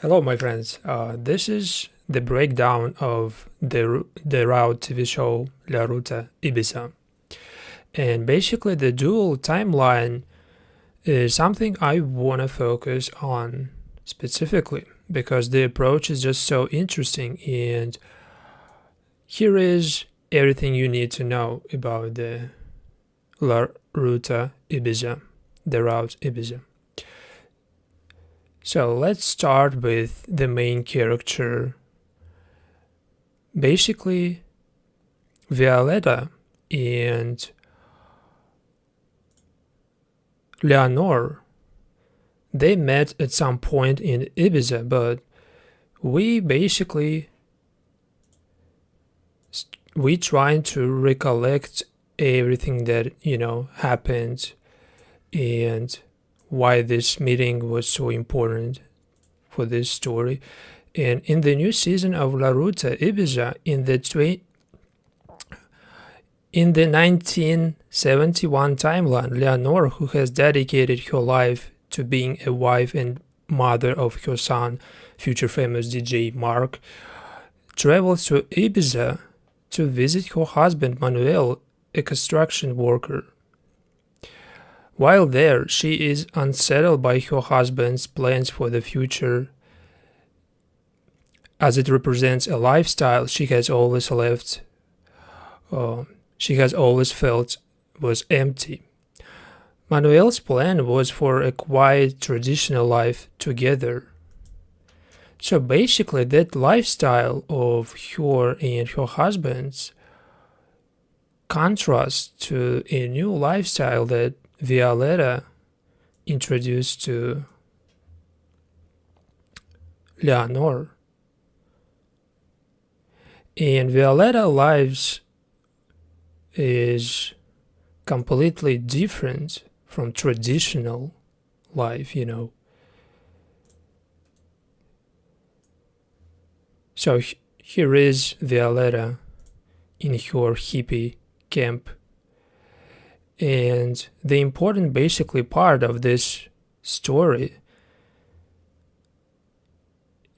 Hello, my friends. This is the breakdown of the Route TV show La Ruta Ibiza. And basically, the dual timeline is something I want to focus on specifically because the approach is just so interesting. And here is everything you need to know about the La Ruta Ibiza, the Route Ibiza. So let's start with the main character. Basically, Violetta and Leonor, they met at some point in Ibiza, but we basically trying to recollect everything that happened and why this meeting was so important for this story. And in the new season of La Ruta Ibiza, in the 1971 timeline, Leonor, who has dedicated her life to being a wife and mother of her son, future famous DJ Marc, travels to Ibiza to visit her husband Manuel, a construction worker. While there, she is unsettled by her husband's plans for the future, as it represents a lifestyle she has always felt was empty. Manuel's plan was for a quiet, traditional life together. So basically, that lifestyle of her and her husband's contrasts to a new lifestyle that Violetta introduced to Leonor. And Violetta's lives is completely different from traditional life, So here is Violetta in her hippie camp. And the important basically part of this story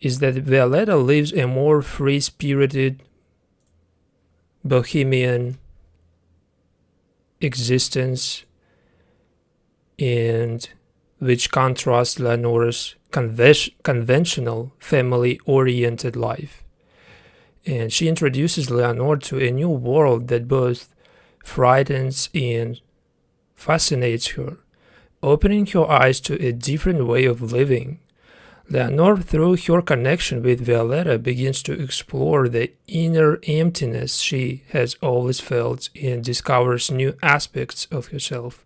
is that Violetta lives a more free-spirited, bohemian existence, and which contrasts Leonor's conventional, family-oriented life. And she introduces Leonor to a new world that both frightens and fascinates her, opening her eyes to a different way of living. Leonor, through her connection with Violetta, begins to explore the inner emptiness she has always felt and discovers new aspects of herself.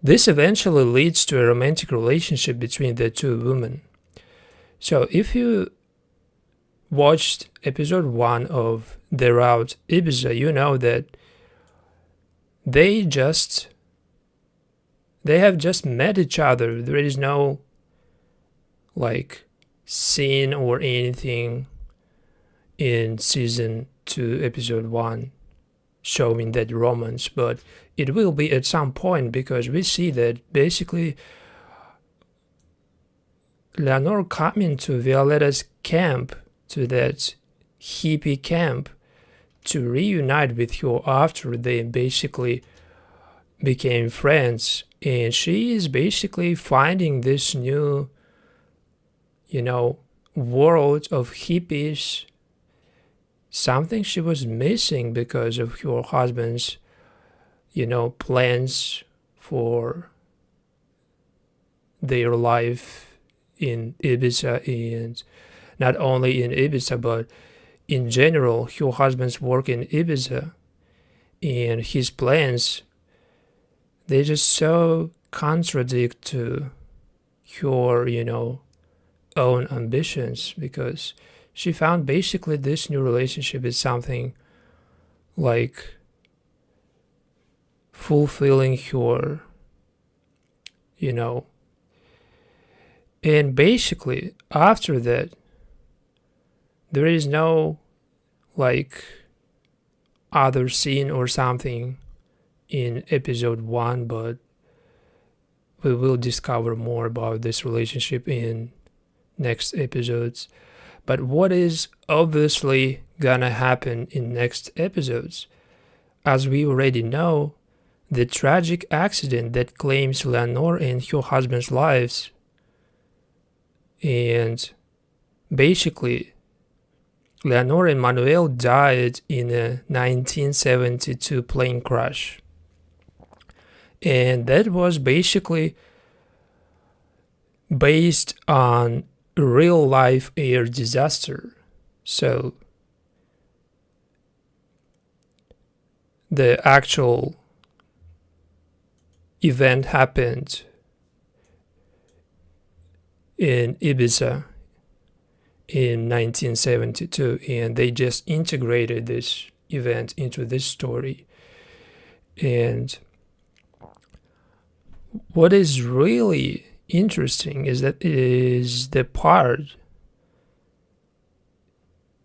This eventually leads to a romantic relationship between the two women. So if you watched episode 1 of The Route Ibiza, you know that they have just met each other. There is no scene or anything in season 2 episode 1 showing that romance, but it will be at some point because we see that basically Leonor coming to Violetta's camp, to that hippie camp, to reunite with her after they basically became friends, and she is basically finding this new world of hippies, something she was missing because of her husband's plans for their life in Ibiza, and not only in Ibiza but in general her husband's work in Ibiza and his plans, they just so contradict to her own ambitions, because she found basically this new relationship is something like fulfilling her, and basically after that there is no other scene or something in episode 1, but we will discover more about this relationship in next episodes. But what is obviously gonna happen in next episodes? As we already know, the tragic accident that claims Leonor and her husband's lives, and basically Leonor and Manuel died in a 1972 plane crash. And that was basically based on real life air disaster. So the actual event happened in Ibiza in 1972, and they just integrated this event into this story. And what is really interesting is the part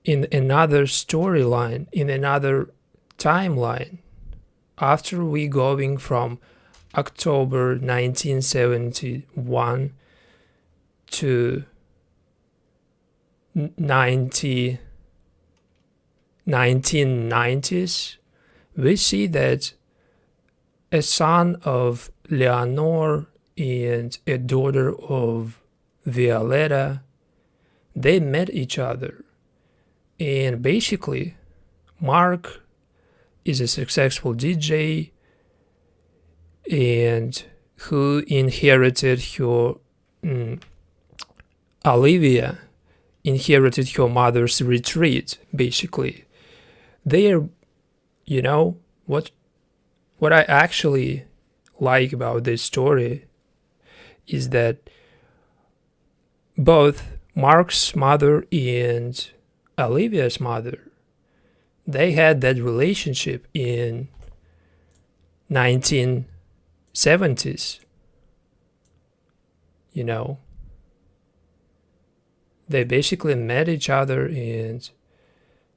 in another storyline, in another timeline, after we going from October 1971 to 1990s, we see that a son of Leonor and a daughter of Violetta, they met each other. And basically, Marc is a successful DJ and who inherited her, Olivia inherited her mother's retreat, basically. They are, what I actually like about this story is that both Marc's mother and Olivia's mother, they had that relationship in 1970s. They basically met each other and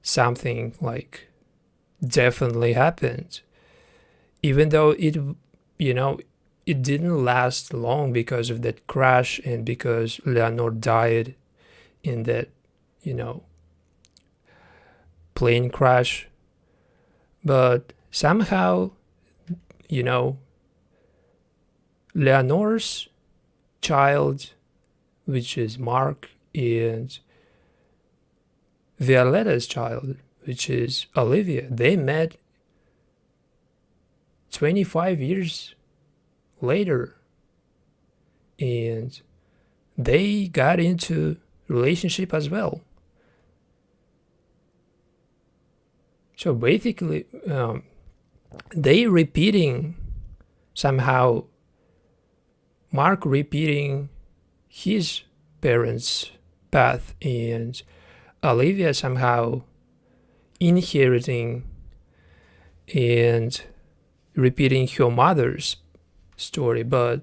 something like definitely happened. Even though it didn't last long because of that crash and because Leonor died in that, plane crash. But somehow, Leonor's child, which is Marc, and Violetta's child, which is Olivia, they met 25 years later, and they got into relationship as well. So basically, they repeating somehow, Marc repeating his parents' path, and Olivia somehow inheriting and repeating her mother's story. But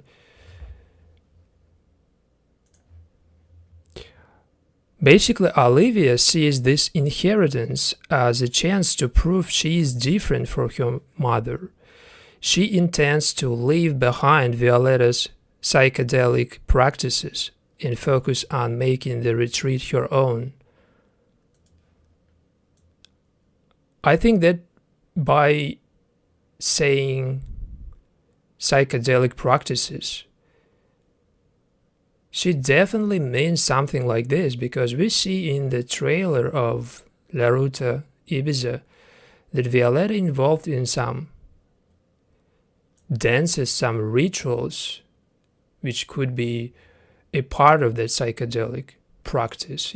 basically, Olivia sees this inheritance as a chance to prove she is different from her mother. She intends to leave behind Violetta's psychedelic practices and focus on making the retreat her own. I think that by saying psychedelic practices, she definitely means something like this, because we see in the trailer of La Ruta Ibiza that Violetta involved in some dances, some rituals, which could be a part of that psychedelic practice,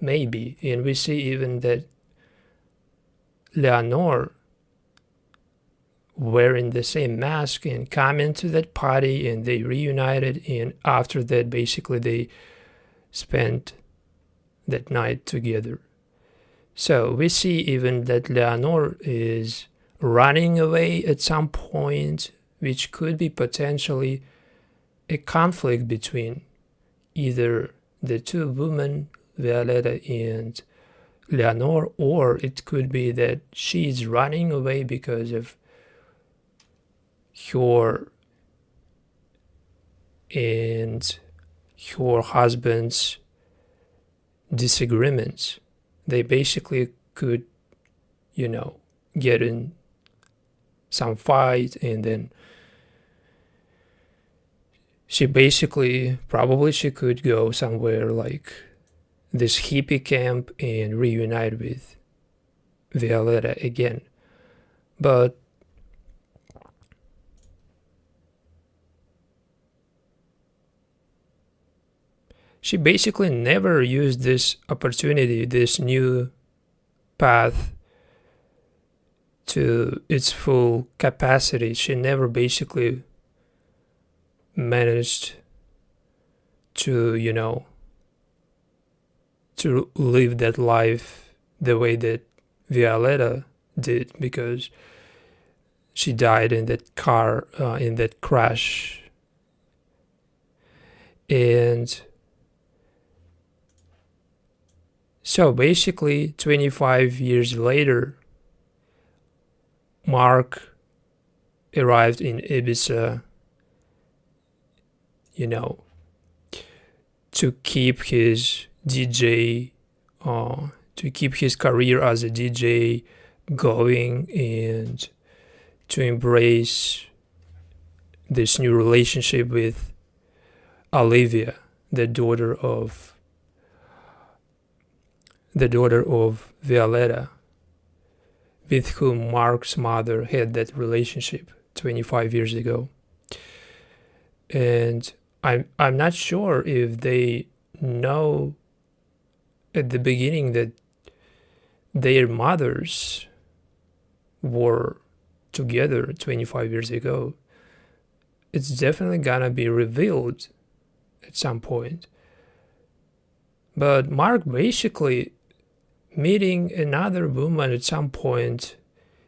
maybe. And we see even that Leonor wearing the same mask and come into that party, and they reunited, and after that basically they spent that night together. So we see even that Leonor is running away at some point, which could be potentially a conflict between either the two women, Violetta and Leonor, or it could be that she's running away because of her and her husband's disagreements. They basically could, get in some fight, and then probably she could go somewhere like this hippie camp and reunite with Violetta again. But she basically never used this opportunity, this new path, to its full capacity. She never basically managed to, to live that life the way that Violetta did, because she died in that car, in that crash. And so basically 25 years later, Marc arrived in Ibiza, to keep his DJ, to keep his career as a DJ going, and to embrace this new relationship with Olivia, the daughter of Violetta, with whom Marc's mother had that relationship 25 years ago. And I'm not sure if they know at the beginning that their mothers were together 25 years ago. It's definitely gonna be revealed at some point. But Marc basically meeting another woman at some point,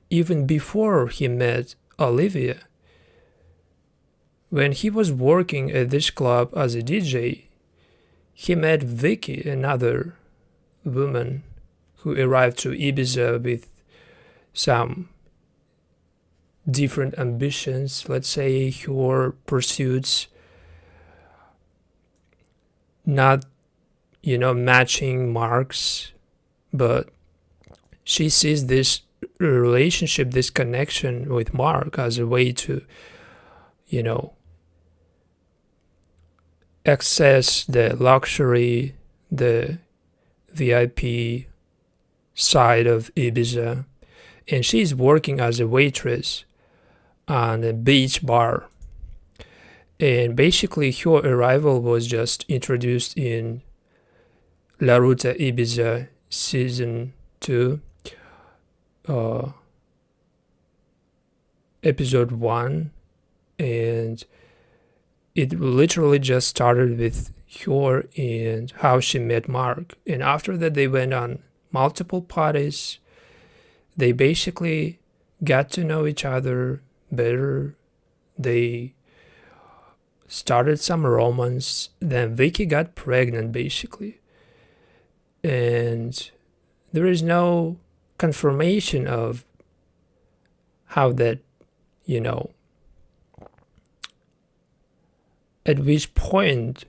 even before he met Olivia. When he was working at this club as a DJ, he met Vicky, another woman who arrived to Ibiza with some different ambitions. Let's say her pursuits not, matching Marc's, but she sees this relationship, this connection with Marc as a way to, access the luxury, the VIP side of Ibiza. And she's working as a waitress on a beach bar. And basically her arrival was just introduced in La Ruta Ibiza season 2, episode 1, and it literally just started with her and how she met Marc. And after that they went on multiple parties. They basically got to know each other better. They started some romance. Then Vicky got pregnant basically. And there is no confirmation of how that, at which point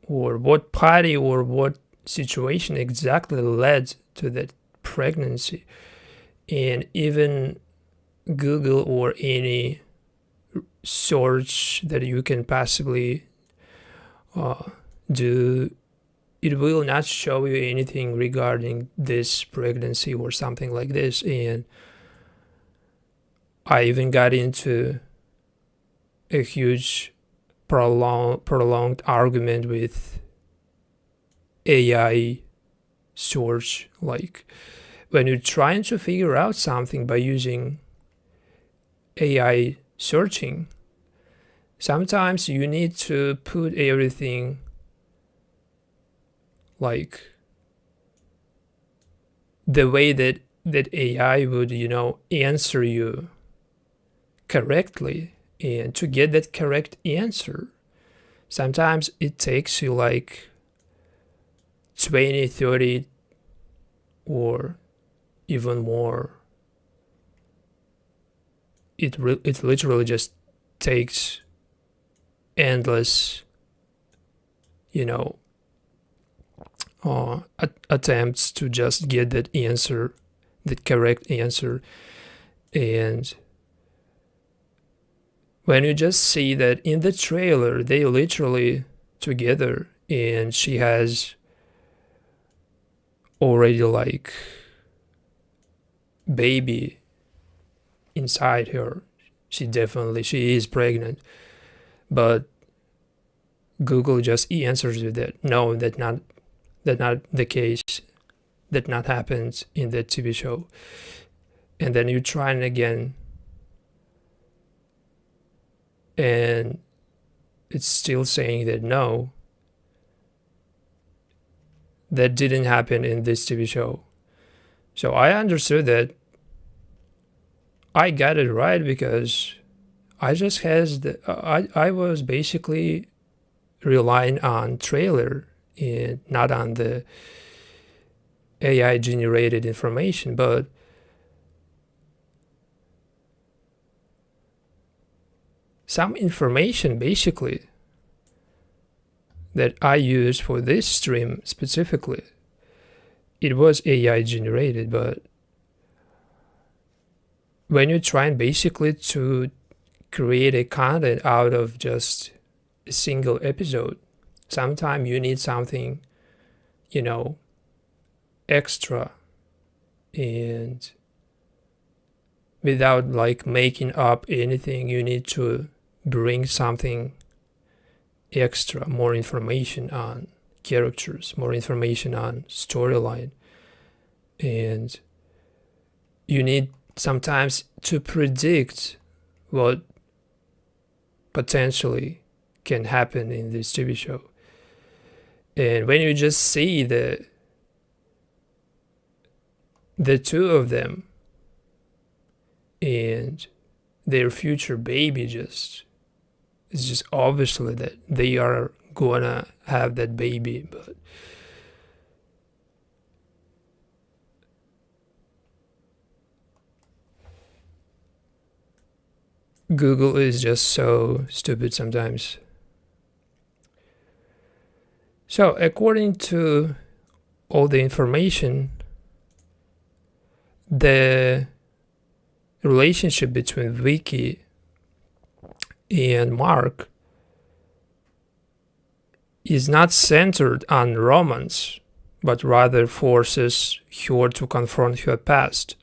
or what party or what situation exactly led to that pregnancy. And even Google or any search that you can possibly do, it will not show you anything regarding this pregnancy or something like this. And I even got into a huge prolonged argument with AI search. Like, when you're trying to figure out something by using AI searching, sometimes you need to put everything like the way that AI would, answer you correctly. And to get that correct answer, sometimes it takes you like 20, 30, or even more. It literally just takes endless attempts to just get that answer, that correct answer. And when you just see that in the trailer, they literally together, and she has already like baby inside her. She is pregnant, but Google just answers you that no, that not the case, that not happens in that TV show. And then you try it again, and it's still saying that no, that didn't happen in this TV show. So I understood that I got it right because I just has the I was basically relying on trailer and not on the AI generated information. But some information basically that I used for this stream specifically, it was AI generated. But when you try and basically to create a content out of just a single episode, sometimes you need something, extra, and without like making up anything, you need to bring something extra, more information on characters, more information on storyline, and you need sometimes to predict what potentially can happen in this TV show. And when you just see the two of them and their future baby, it's just obviously that they are gonna have that baby. But Google is just so stupid sometimes. So according to all the information, the relationship between Vicky and Mark is not centered on romance, but rather forces her to confront her past.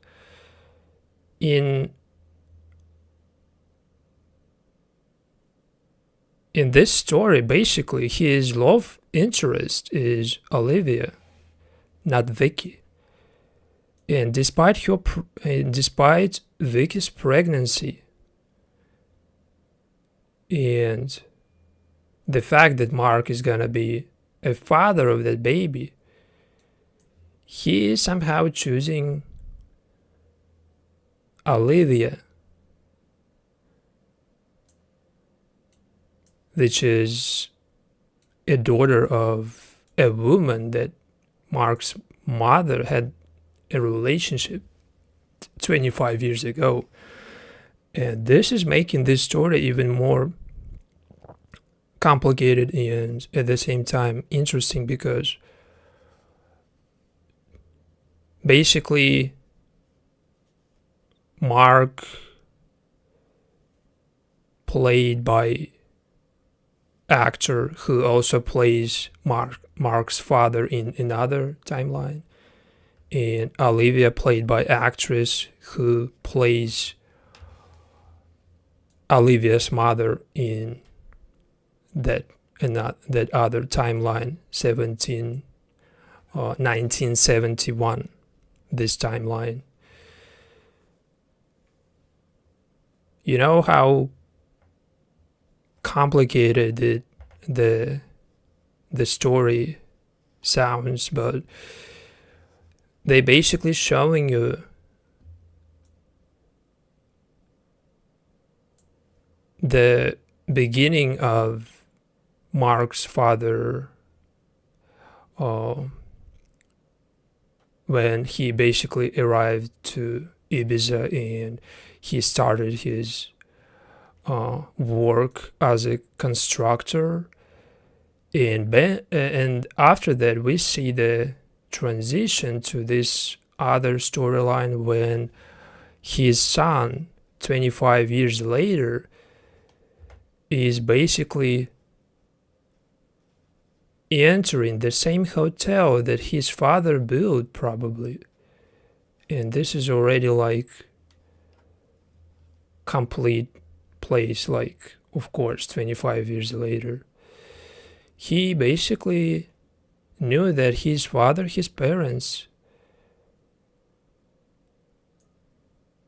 In this story, basically, his love interest is Olivia, not Vicky. And despite Vicky's pregnancy and the fact that Mark is gonna be a father of that baby, he is somehow choosing Olivia, which is a daughter of a woman that Mark's mother had a relationship 25 years ago. And this is making this story even more complicated and at the same time interesting, because basically Mark, played by actor who also plays Mark's father in another timeline, and Olivia, played by actress who plays Olivia's mother in that other timeline, 1971, this timeline. You know how complicated the story sounds, but they basically showing you the beginning of Mark's father, when he basically arrived to Ibiza and he started his work as a constructor, And after that, we see the transition to this other storyline when his son, 25 years later, is basically entering the same hotel that his father built, probably. And this is already like complete place, like, of course, 25 years later. He basically knew that his father, his parents,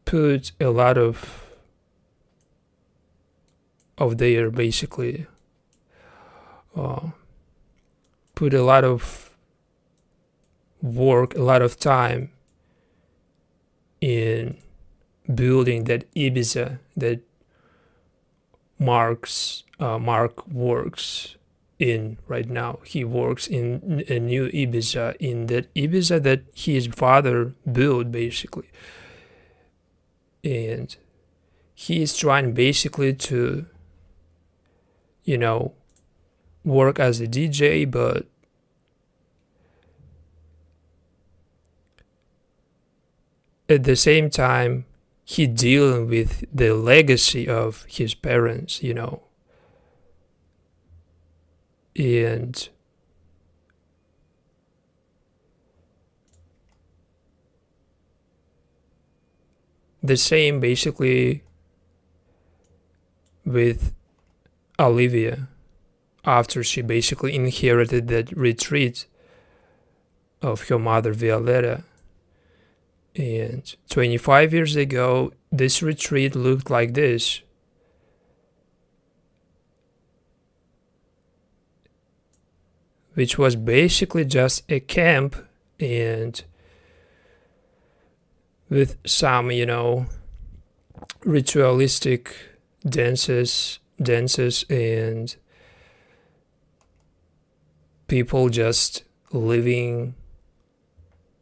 put a lot of their basically put a lot of work, a lot of time in building that Ibiza that Marc works in right now. He works in a new Ibiza, in that Ibiza that his father built, basically. And he is trying basically to, work as a DJ, but at the same time, he dealing with the legacy of his parents, and the same basically with Olivia, after she basically inherited that retreat of her mother Violetta. And 25 years ago, this retreat looked like this. Which was basically just a camp, and with some, ritualistic dances, and people just living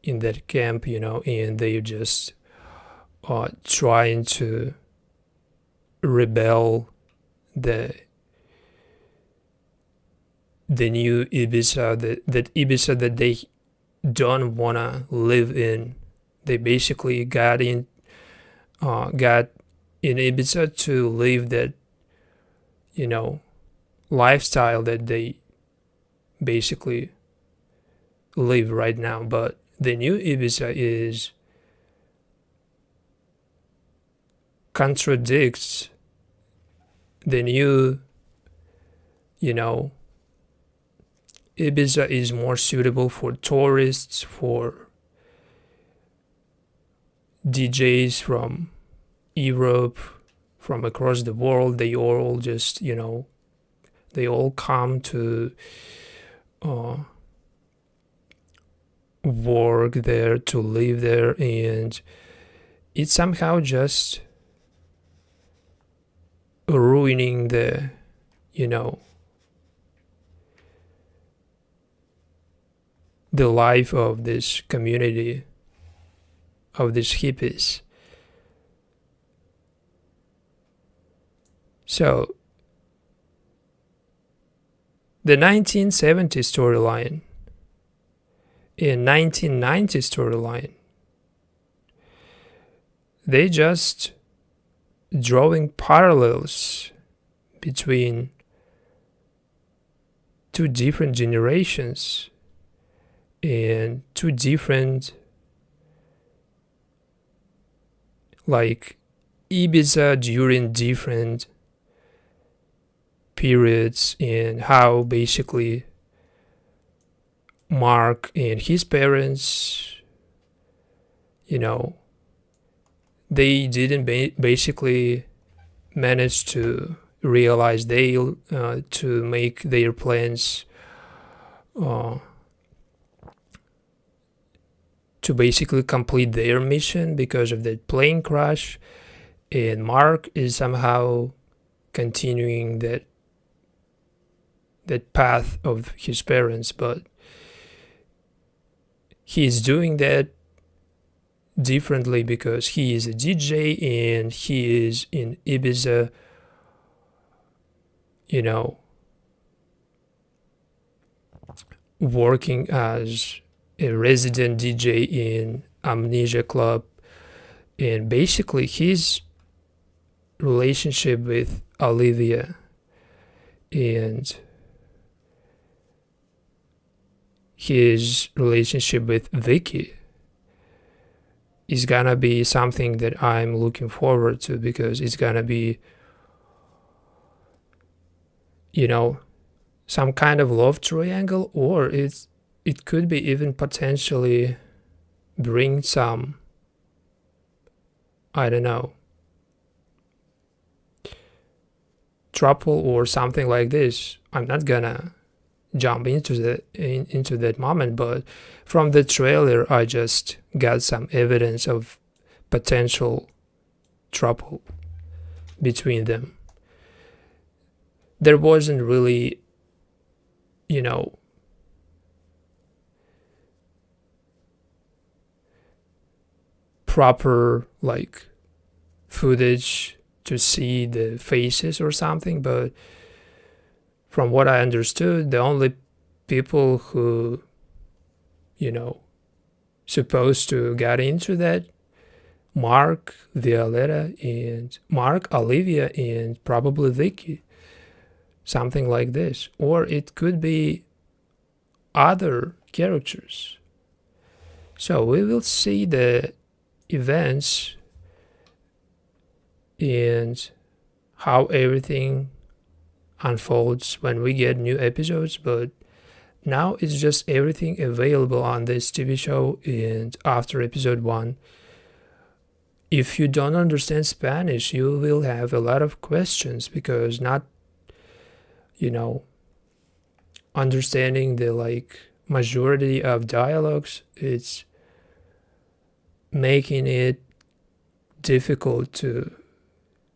in that camp, and they're just trying to rebel the new Ibiza, that Ibiza that they don't wanna live in. They basically got in Ibiza to live that, lifestyle that they basically live right now. But the new Ibiza contradicts the new, Ibiza is more suitable for tourists, for DJs from Europe, from across the world. They all just, they all come to work there, to live there, and it's somehow just ruining the, the life of this community, of these hippies. So, the 1970 storyline and 1990 storyline, they just drawing parallels between two different generations and two different, like, Ibiza during different periods, and how basically Marc and his parents, they didn't basically manage to realize to make their plans to basically complete their mission because of that plane crash. And Marc is somehow continuing that path of his parents, but he's doing that differently because he is a DJ and he is in Ibiza, working as a resident DJ in Amnesia Club, and basically his relationship with Olivia and his relationship with Vicky is gonna be something that I'm looking forward to, because it's gonna be, you know, some kind of love triangle, or it could be even potentially bring some, I don't know, trouble or something like this. I'm not gonna jump into that moment, but from the trailer I just got some evidence of potential trouble between them. There wasn't really, you know, proper like footage to see the faces or something, but from what I understood, the only people who, you know, supposed to get into that, Marc, Violetta, and Marc, Olivia, and probably Vicky, something like this. Or it could be other characters. So we will see the events and how everything unfolds when we get new episodes, but now it's just everything available on this TV show. And after episode 1, if you don't understand Spanish, you will have a lot of questions, because not, you know, understanding the like majority of dialogues, it's making it difficult to,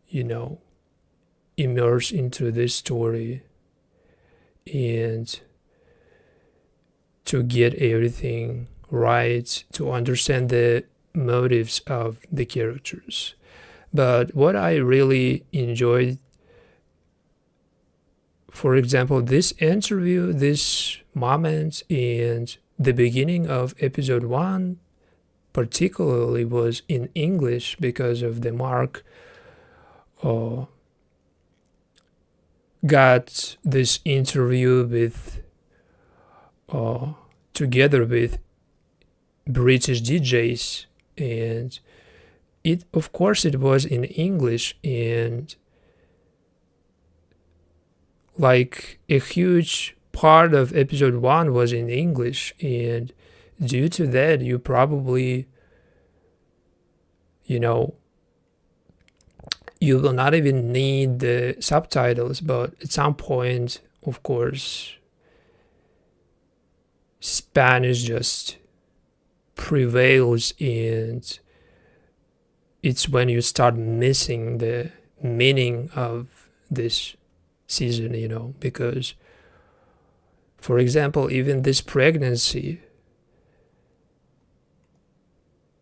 you know, immerse into this story and to get everything right, to understand the motives of the characters. But what I really enjoyed, for example, this interview, this moment, and the beginning of episode 1 particularly was in English, because of the Marc got this interview with together with British DJs, and it, of course, it was in English, and like a huge part of episode 1 was in English, and due to that you probably, you know, you will not even need the subtitles, but at some point, of course, Spanish just prevails, and it's when you start missing the meaning of this season, you know, because, for example, even this pregnancy,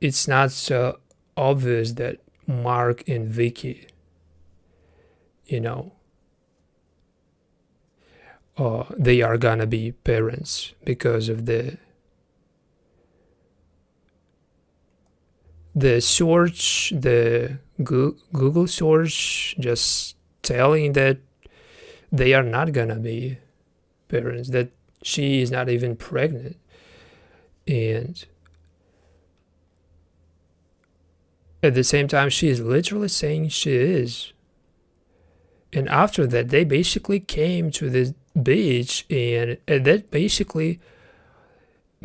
it's not so obvious that Marc and Vicky, you know, they are gonna be parents, because of the search, the Google search just telling that they are not gonna be parents, that she is not even pregnant. And at the same time, she is literally saying she is. And after that, they basically came to the beach, and at that basically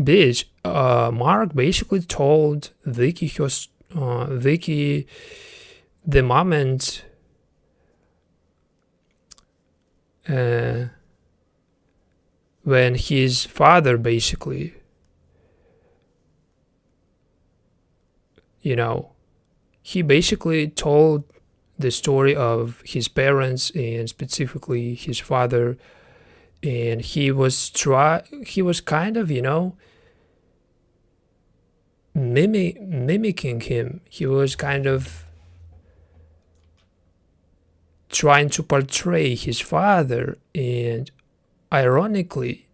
beach, Marc basically told Vicky, Vicky, the moment when his father basically, you know, he basically told the story of his parents, and specifically his father, and he was kind of, you know, mimicking him. He was kind of trying to portray his father, and ironically,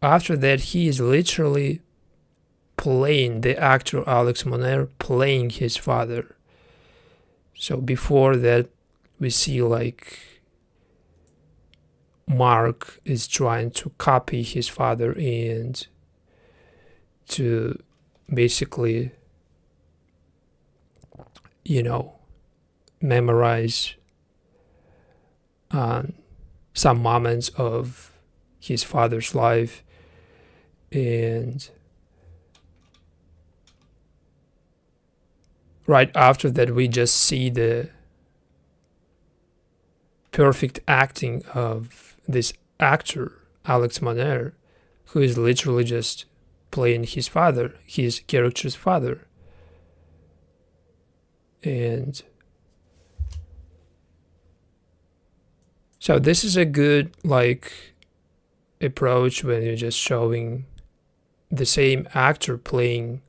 after that, he is literally playing, the actor Alex Moner playing his father. So before that, we see like Mark is trying to copy his father and to basically, memorize some moments of his father's life. And right after that, we just see the perfect acting of this actor, Alex Moner, who is literally just playing his father, his character's father. And so this is a good approach when you're just showing the same actor playing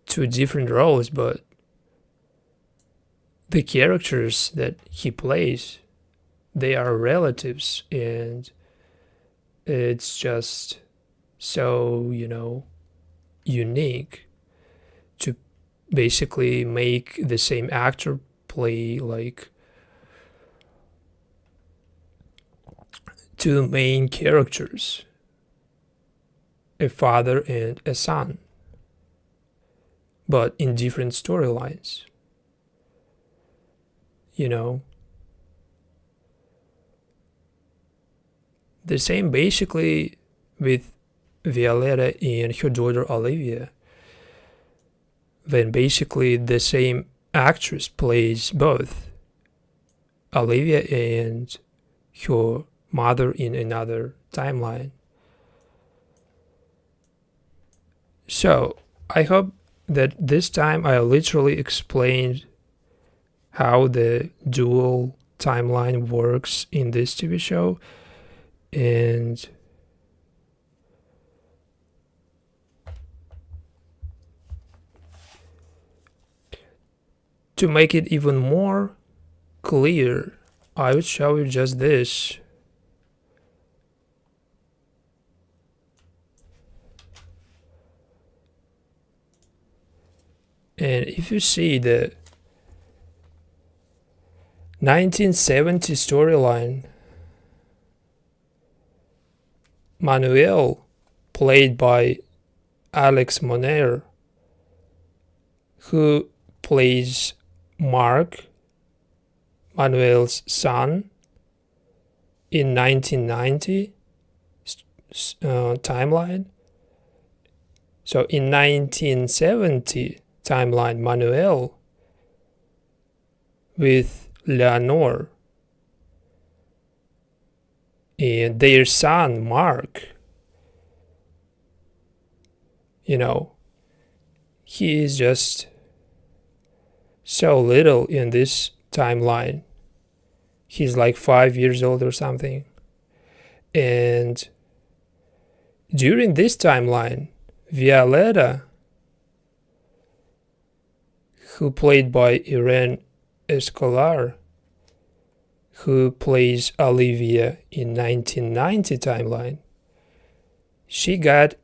two different roles, but the characters that he plays, they are relatives, and it's just so, unique to basically make the same actor play two main characters, a father and a son, but in different storylines. The same basically with Violetta and her daughter Olivia, when basically the same actress plays both Olivia and her mother in another timeline. So I hope that this time I literally explained how the dual timeline works in this TV show, and to make it even more clear, I would show you just this. And if you see the 1970 storyline, Manuel, played by Alex Moner, who plays Mark, Manuel's son, in 1990 timeline. So in 1970 timeline, Manuel with Leonor and their son Mark, he is just so little in this timeline. He's like 5 years old or something. And during this timeline, Violetta, who played by Irene Escolar, who plays Olivia in 1990 timeline, she got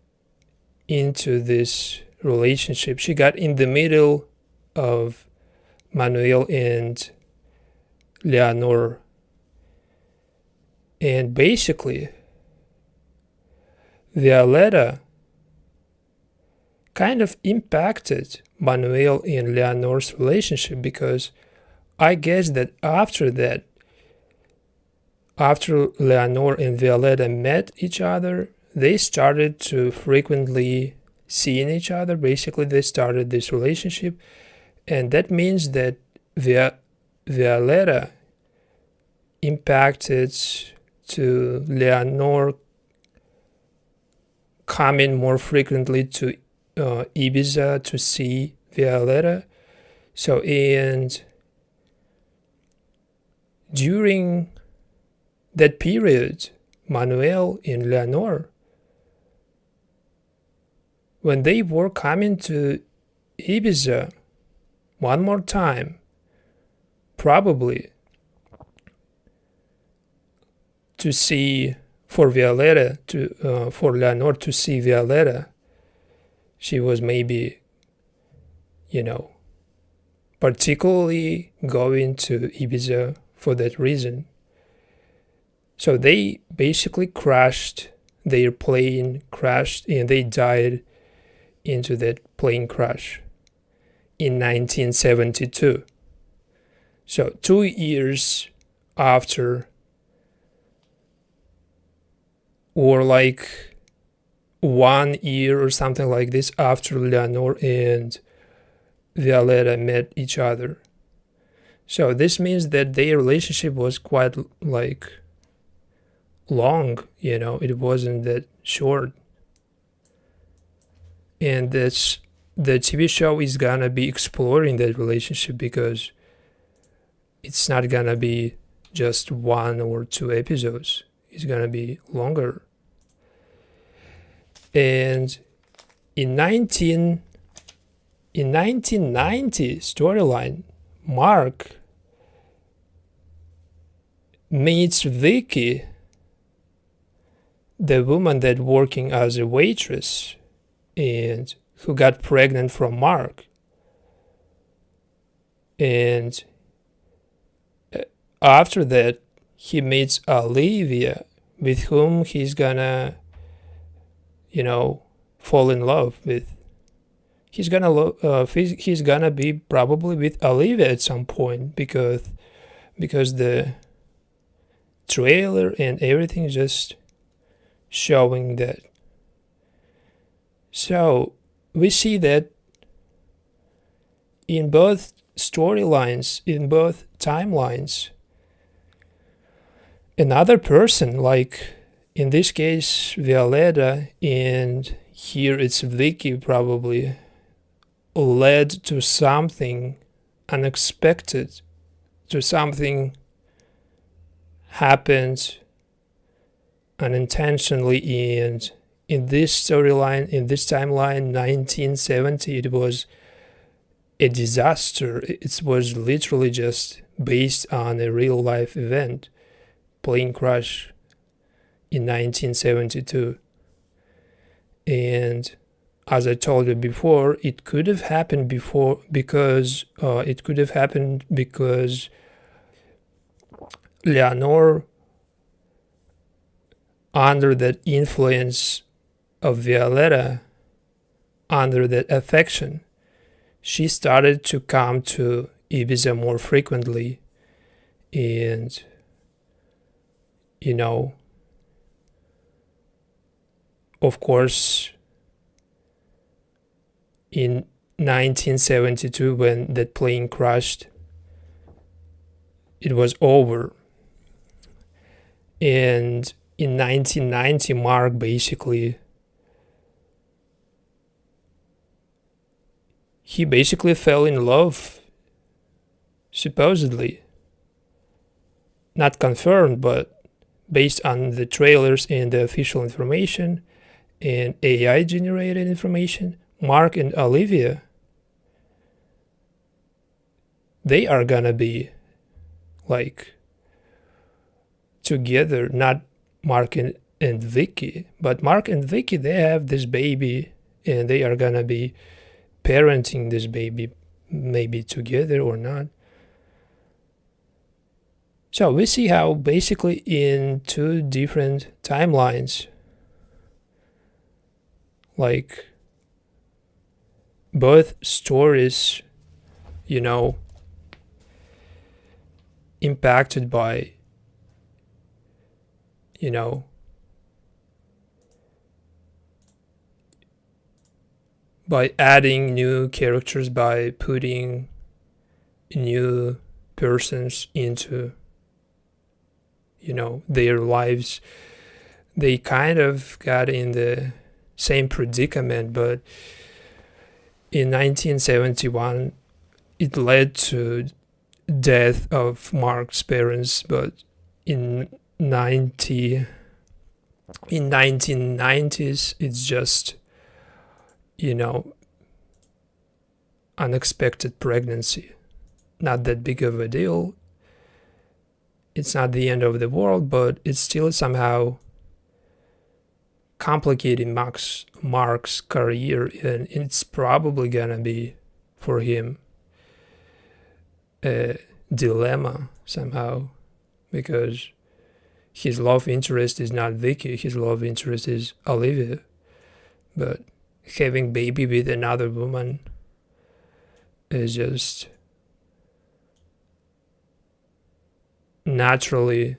into this relationship. She got in the middle of Manuel and Leonor. And basically, Violetta kind of impacted Manuel and Leonor's relationship, because I guess that after Leonor and Violetta met each other, they started to frequently seeing each other. Basically, they started this relationship, and that means that Violetta impacted to Leonor coming more frequently to Ibiza to see Violetta. So, and during that period, Manuel and Leonor, when they were coming to Ibiza one more time, probably to see for Leonor to see Violetta, she was maybe, particularly going to Ibiza for that reason. So they basically crashed, their plane crashed, and they died into that plane crash in 1972. So 2 years after, or like 1 year or something like this after Leonor and Violetta met each other. So this means that their relationship was quite like long, it wasn't that short. And the TV show is gonna be exploring that relationship, because it's not gonna be just 1 or 2 episodes. It's gonna be longer. And in 1990 storyline, Marc meets Vicky, the woman that working as a waitress and who got pregnant from Marc. And after that, he meets Olivia, with whom he's gonna, fall in love with. He's gonna be probably with Olivia at some point, because the trailer and everything is just showing that. So we see that in both storylines, in both timelines, another person, like in this case Violetta, and here it's Vicky, probably led to something unexpected, to something happened unintentionally. And in this storyline, in this timeline, 1970, it was a disaster. It was literally just based on a real life event, plane crash in 1972. And as I told you before, it could have happened because Leonor, under that influence of Violetta, under that affection, she started to come to Ibiza more frequently. And of course, in 1972, when that plane crashed, it was over. And in 1990, Marc basically fell in love, supposedly. Not confirmed, but based on the trailers and the official information and AI generated information, Marc and Olivia, they are gonna be like together. Not Marc and Vicky, but Marc and Vicky, they have this baby, and they are gonna be parenting this baby, maybe together or not. So we see how basically in 2 different timelines, like both stories, impacted by, by adding new characters, by putting new persons into, their lives. They kind of got in the same predicament, but in 1971, it led to death of Marc's parents. But in 1990s, it's just, unexpected pregnancy. Not that big of a deal. It's not the end of the world, but it's still somehow complicating Marc's career, and it's probably gonna be for him a dilemma somehow, because his love interest is not Vicky, his love interest is Olivia. But having baby with another woman is just naturally,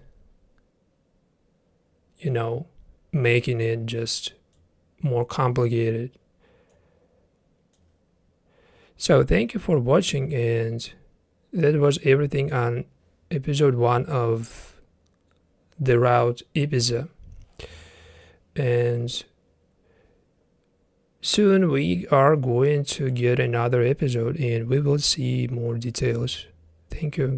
making it just more complicated. So thank you for watching, and that was everything on episode 1 of the route Ibiza. And soon we are going to get another episode and we will see more details. Thank you.